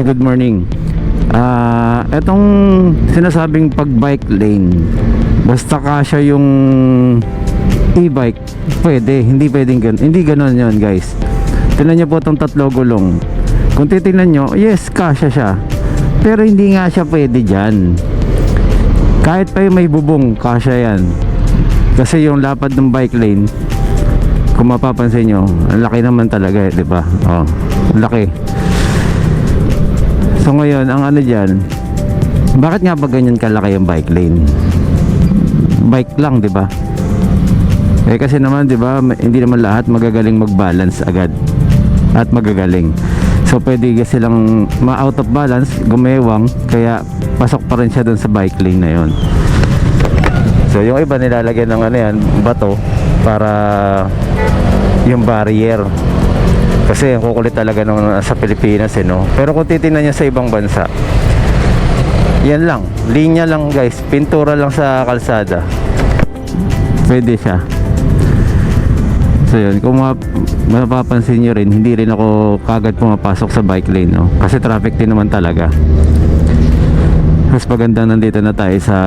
Good morning. Etong sinasabing pag bike lane, basta kasya yung e-bike, pwede. Hindi pwedeng ganun. Hindi ganun yun, guys. Tingnan nyo po itong tatlo gulong. Kung titingnan nyo, yes, kasya siya. Pero hindi nga siya pwede dyan. Kahit pa yung may bubong, kasya yan. Kasi yung lapad ng bike lane, kung mapapansin nyo, ang laki naman talaga eh, diba? Oh, laki. So ngayon, ang ano dyan, bakit nga ba ganyan kalaki yung bike lane? Bike lang, diba? Eh kasi naman, diba, hindi naman lahat magagaling mag-balance agad at magagaling. So pwede kasi silang ma-out of balance, gumewang, kaya pasok pa rin siya dun sa bike lane na yon. So yung iba nilalagyan ng ano yan, bato para yung barrier. Kasi ang kukulit talaga nung sa Pilipinas eh, no? Pero kung titingnan niya sa ibang bansa, yan lang, linya lang guys, pintura lang sa kalsada, pwede siya. So yun, kung mapapansin nyo rin, hindi rin ako kagad pumapasok sa bike lane, no? Kasi traffic din naman talaga. Mas maganda, nandito na tayo sa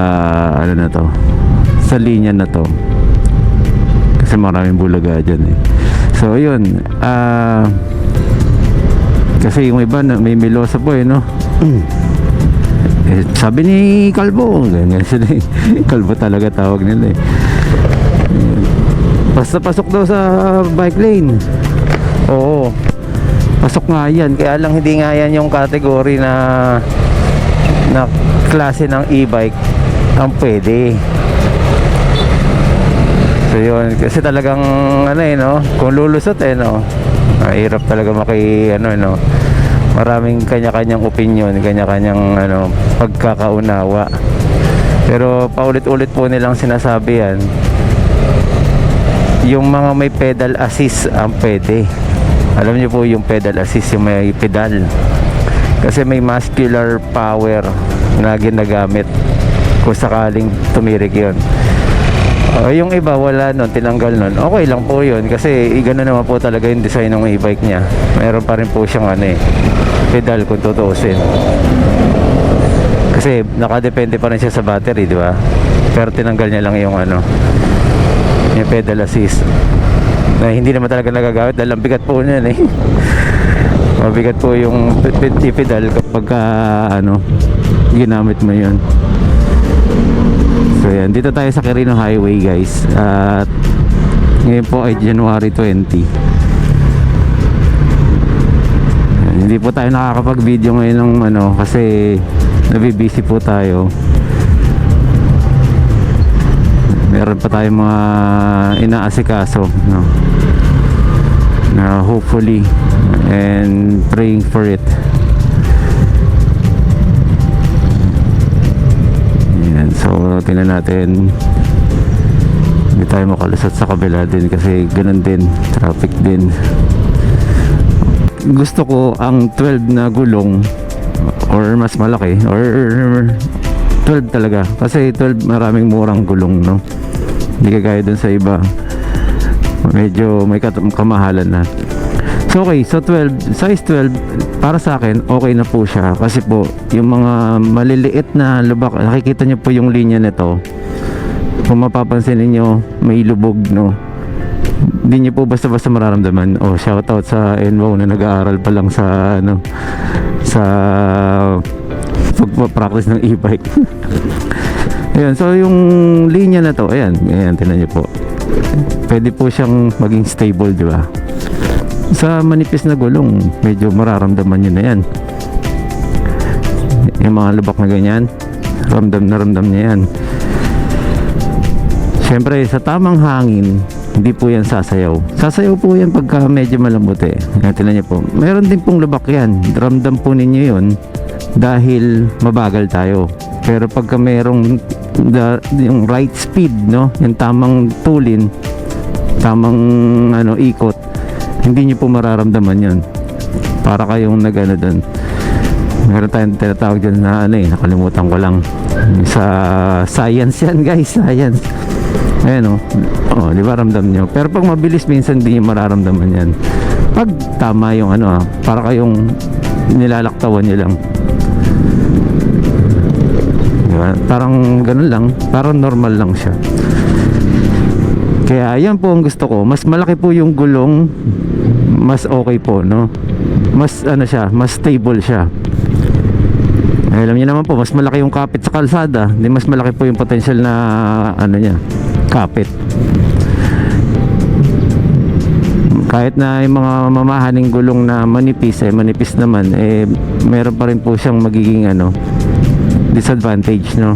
ano na to, sa linya na to, kasi maraming bulaga dyan eh. So yun, kasi yung iba may melosa po eh, no? Eh, sabi ni Kalbo, ganyan sila eh. Kalbo talaga tawag nila eh. Basta pasok daw sa bike lane. Oo, pasok nga yan. Kaya lang hindi nga yan yung category na klase ng e-bike ang pwede. So yun, kasi talagang ano eh, no, kung lulusot eh, no, mahirap talaga ano, maraming kanya-kanyang opinion, kanya-kanyang ano, pagkakaunawa. Pero paulit-ulit po nilang sinasabi yan, yung mga may pedal assist ang pwede. Alam niyo po yung pedal assist, yung may pedal, kasi may muscular power na ginagamit kung sakaling tumirik yun. Yung iba wala nun, tinanggal nun, okay lang po yun, kasi gano'n naman po talaga yung design ng e-bike niya. Meron pa rin po siyang ano eh, pedal kung tutuusin, kasi nakadepende pa rin siya sa battery, di ba? Pero tinanggal niya lang yung ano, yung pedal assist, na hindi naman talaga nagagamit dahil ang bigat po niyan eh. Mabigat po yung pedal kapag ano, ginamit mo yun. So yan, dito tayo sa Quirino Highway guys, at ngayon po ay January 20. Yan, hindi po tayo nakakapag video ngayon ng ano, kasi nabibisi po tayo. Meron pa tayong mga inaasikaso, no? Na hopefully and praying for it. So tingnan natin, hindi tayo makalusot sa kabila din kasi ganun din, traffic din. Gusto ko ang 12 na gulong or mas malaki, or 12 talaga, kasi 12 maraming murang gulong, no? Hindi kagaya dun sa iba, medyo may kamahalan na. So okay, so 12, size 12 para sa akin okay na po siya, kasi po yung mga maliliit na lubak, nakikita nyo po yung linya nito, kung mapapansin niyo may lubog, no? Hindi nyo po basta-basta mararamdaman. Oh, shoutout sa Envo na nag-aaral pa lang sa ano, sa pagpa-practice ng e-bike. Ayan, so yung linya na to, ayan, tingnan nyo po, pwede po siyang maging stable, di ba? Sa manipis na gulong, medyo mararamdaman nyo na yan. Yung mga lubak na ganyan, ramdam na ramdam niya yan. Siyempre sa tamang hangin, hindi po yan sasayaw. Sasayaw po yan pagka medyo malambot eh. Tingnan nyo po, meron din pong lubak yan, ramdam po ninyo yun dahil mabagal tayo. Pero pagka merong yung right speed, no, yung tamang tulin, tamang ano, ikot, hindi nyo po mararamdaman yun. Para kayong nag-ano dun, meron tayong tinatawag dyan na ano eh, nakalimutan ko lang, sa science yan guys, science. Ayan oh, di ba ramdam nyo? Pero pag mabilis minsan hindi nyo mararamdaman yan. Pag tama yung ano para kayong nilalaktawan nyo lang. Diba? Parang ganun lang, parang normal lang siya. Kaya yan po ang gusto ko. Mas malaki po yung gulong, mas okay po, no? Mas ano siya, mas stable siya. Alam niyo naman po, mas malaki yung kapit sa kalsada, di mas malaki po yung potential na ano niya, kapit. Kahit na yung mga mamahaling gulong na manipis, manipis naman, meron pa rin po siyang magiging ano, disadvantage, no?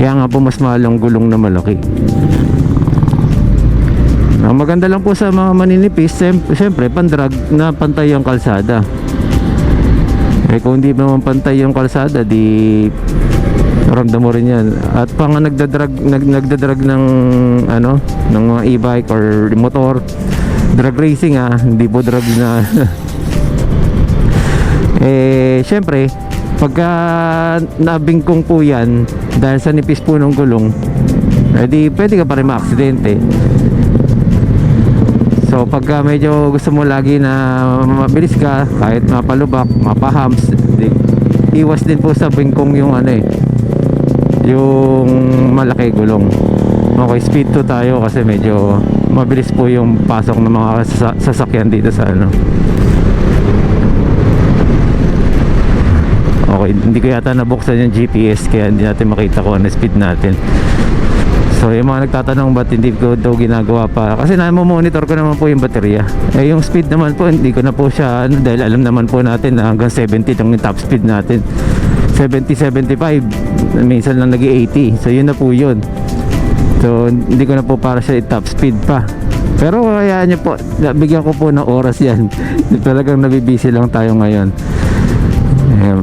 Kaya nga po mas mahal ang gulong na malaki. Ang maganda lang po sa mga maninipis, siyempre pandrag na pantay ang kalsada. Kung hindi naman pantay yung kalsada, di ramdam mo rin yan. At pang nagdadrag ng ano, ng mga e-bike or motor, drag racing, hindi po drug na syempre pagka nabingkong po yan dahil sa nipis po ng gulong, di pwede ka pa rin ma-aksidente. So pagka medyo gusto mo lagi na mabilis ka, kahit mapalubak, mapahams, iwas din po sa bingkong yung ano yung malaki gulong. Okay, speed 2 tayo kasi medyo mabilis po yung pasok ng mga sasakyan dito sa ano. Okay, hindi ko yata nabuksan yung GPS kaya hindi natin makita kung ano speed natin. So yung mga nagtatanong ba't hindi ko daw ginagawa pa, kasi monitor ko naman po yung baterya. Yung speed naman po hindi ko na po siya ano, dahil alam naman po natin na hanggang 70 lang yung top speed natin. 70-75, minsan lang nag-80. So yun na po yun. So hindi ko na po para siya top speed pa. Pero hayaan nyo po, bigyan ko po ng oras yan. Talagang nabibisi lang tayo ngayon.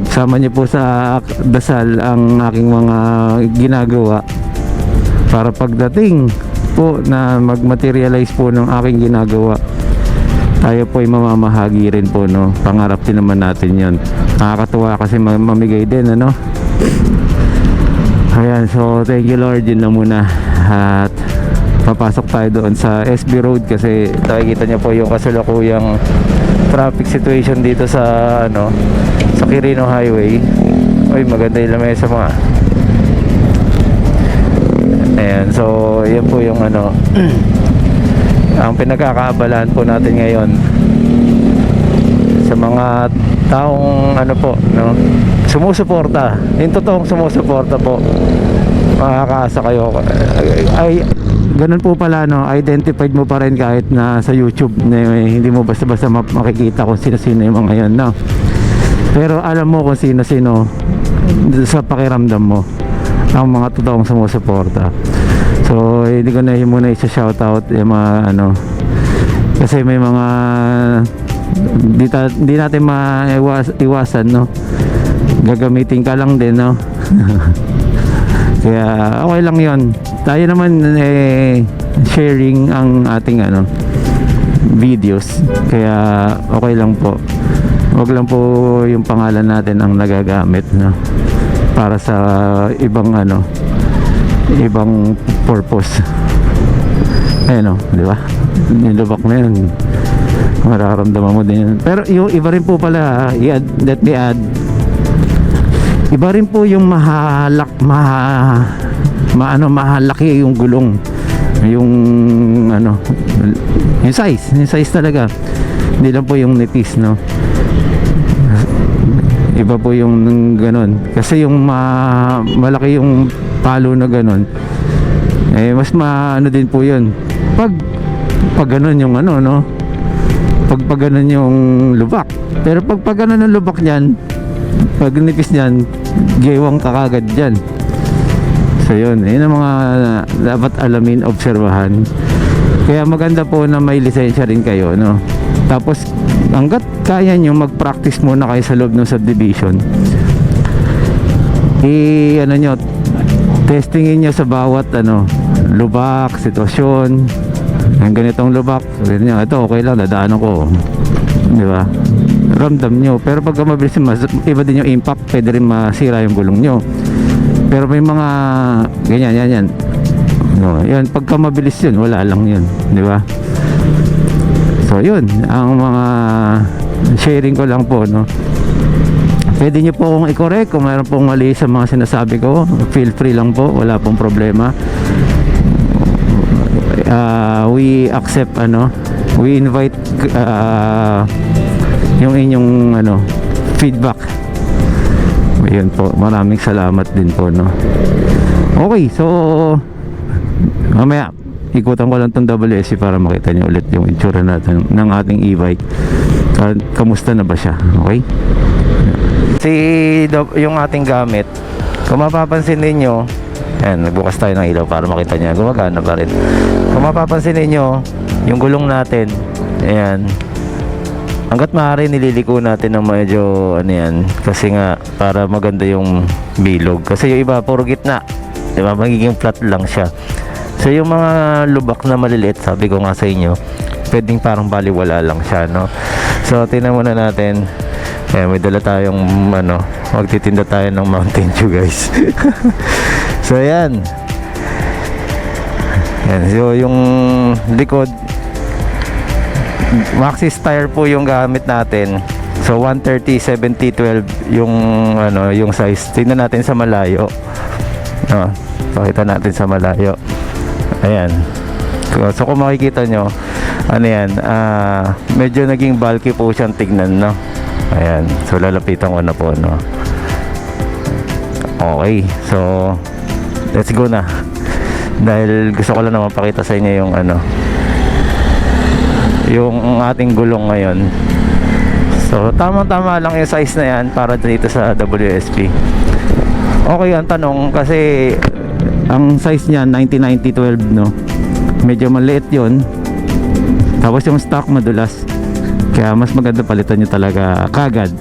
Sama nyo po sa dasal ang aking mga ginagawa para pagdating po na mag-materialize po ng aking ginagawa, tayo po ay mamamahagi rin po, no? Pangarap din naman natin yon. Nakakatuwa kasi mamigay din, ano? Ayan, so thank you Lord, yun na muna. At papasok tayo doon sa SB Road kasi nakikita niyo po yung kasalukuyang traffic situation dito sa ano, sa Quirino Highway. Oy, maganda yung lamesa mga. Ayan, so yan po yung ano ang pinagkakaabalahan po natin ngayon sa mga taong ano po, no, sumusuporta. Yung totoong sumusuporta po, makakaasa kayo. Ay, ganun po pala, no, identified mo pa rin kahit na sa YouTube na hindi mo basta-basta makikita kung sino-sino yung mga yun, no? Pero alam mo kung sino-sino sa pakiramdam mo ang mga totoong sumusuporta. So hindi ko na muna isa-shoutout yung mga ano, kasi may mga di natin maiwasan, no? Gagamitin ka lang din, no? Kaya okay lang yon. Tayo naman sharing ang ating ano videos, kaya okay lang po. Wag lang po yung pangalan natin ang nagagamit, no, para sa ibang ano, ibang purpose. Ayun, no, di ba? Nilubak na yun, mararamdaman mo din yun. Pero yung iba rin po pala, let me add, iba rin po yung mahalaki yung gulong, yung ano, yung size talaga, hindi lang po yung nipis, no. Iba po yung ganun, kasi yung malaki yung palo na ganun, mas ano din po yun pag ganun yung ano, no, pag ganun yung lubak. Pero pag ganun yung lubak niyan, pag nipis niyan, gewang kakagad dyan. So yun, yun ang mga dapat alamin, obserbahan. Kaya maganda po na may lisensya rin kayo, no. Tapos hanggat kaya nyo, mag-practice muna kayo sa loob ng subdivision. Ano nyo, testingin nyo sa bawat ano, lubak, sitwasyon. Ang ganitong lubak, sabihin nyo, ito okay lang, dadaanan ko, di ba? Ramdam nyo. Pero pagka mabilis, iba din yung impact, pwede rin masira yung gulong nyo. Pero may mga ganyan, yan. No, yan, pagka mabilis yun, wala lang yun, di ba? So yun, ang mga sharing ko lang po, no. Pwede nyo po akong i-correct kung mayroon pong mali sa mga sinasabi ko. Feel free lang po, wala pong problema. We accept, we invite yung inyong feedback. Ayun po, maraming salamat din po, no. Okay, so mamaya ikutan ko lang tong WSC para makita nyo ulit yung itsura natin ng ating e-bike. Kamusta na ba siya? Okay, yung ating gamit, kung mapapansin ninyo, ayan, nagbukas tayo ng ilaw para makita nyo, gumagana pa rin. Kung mapapansin ninyo, yung gulong natin, ayan, hanggat maaari nililiko natin ng medyo yan, kasi nga para maganda yung bilog, kasi yung iba puro gitna, diba, magiging flat lang siya. So yung mga lubak na maliliit, sabi ko nga sa inyo, pwedeng parang baliwala lang siya, no. So tingnan muna natin. May dala tayong magtitinda tayo ng Mountain Dew, guys. So ayan. So yung likod, Maxxis tire po yung gamit natin. So 130 70 12 yung size. Tingnan natin sa malayo. Pakita natin sa malayo. Ayan. So kung makikita nyo, medyo naging bulky po siyang tignan, no. Ayan, so lalapitan ko na po, no. Okay, so let's go na. Dahil gusto ko lang naman pakita sa inyo yung ating gulong ngayon. So tama-tama lang yung size na yan para dito sa WSP. Okay, ang tanong kasi ang size niya 90-90-12, no. Medyo maliit yon. Tapos yung stock madulas. Kaya mas maganda palitan nyo talaga kagad.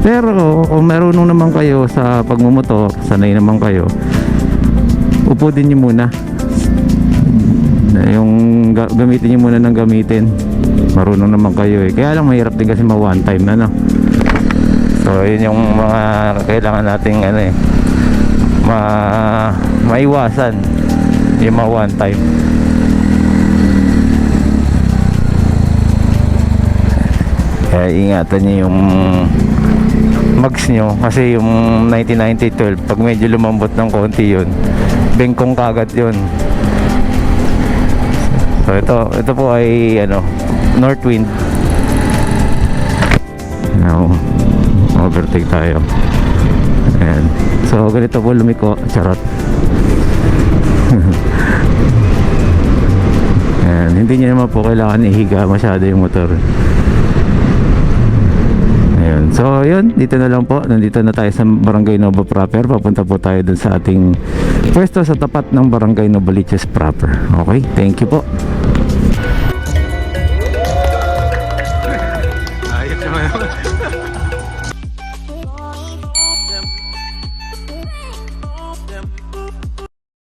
Pero kung marunong naman kayo sa pagmumotor, sanay naman kayo, upo din nyo muna. Yung gamitin nyo muna ng gamitin. Marunong naman kayo eh. Kaya lang mahirap din kasi one time na, no. So yun yung mga kailangan nating maiwasan, yung mga one time. Kaya ingatan nyo yung mags nyo, kasi yung 90-90-12 pag medyo lumambot ng konti yun, bengkong kagad yun. So ito po ay north wind. Now, overtake tayo. Ayan. So ganito po lumiko, charot. Ayan. Hindi nyo naman po kailangan ihiga masyado yung motor. Ayun. So yun, dito na lang po. Nandito na tayo sa Barangay Nova proper. Papunta po tayo dun sa ating pwesto sa tapat ng Barangay Novaliches proper. Okay, thank you po.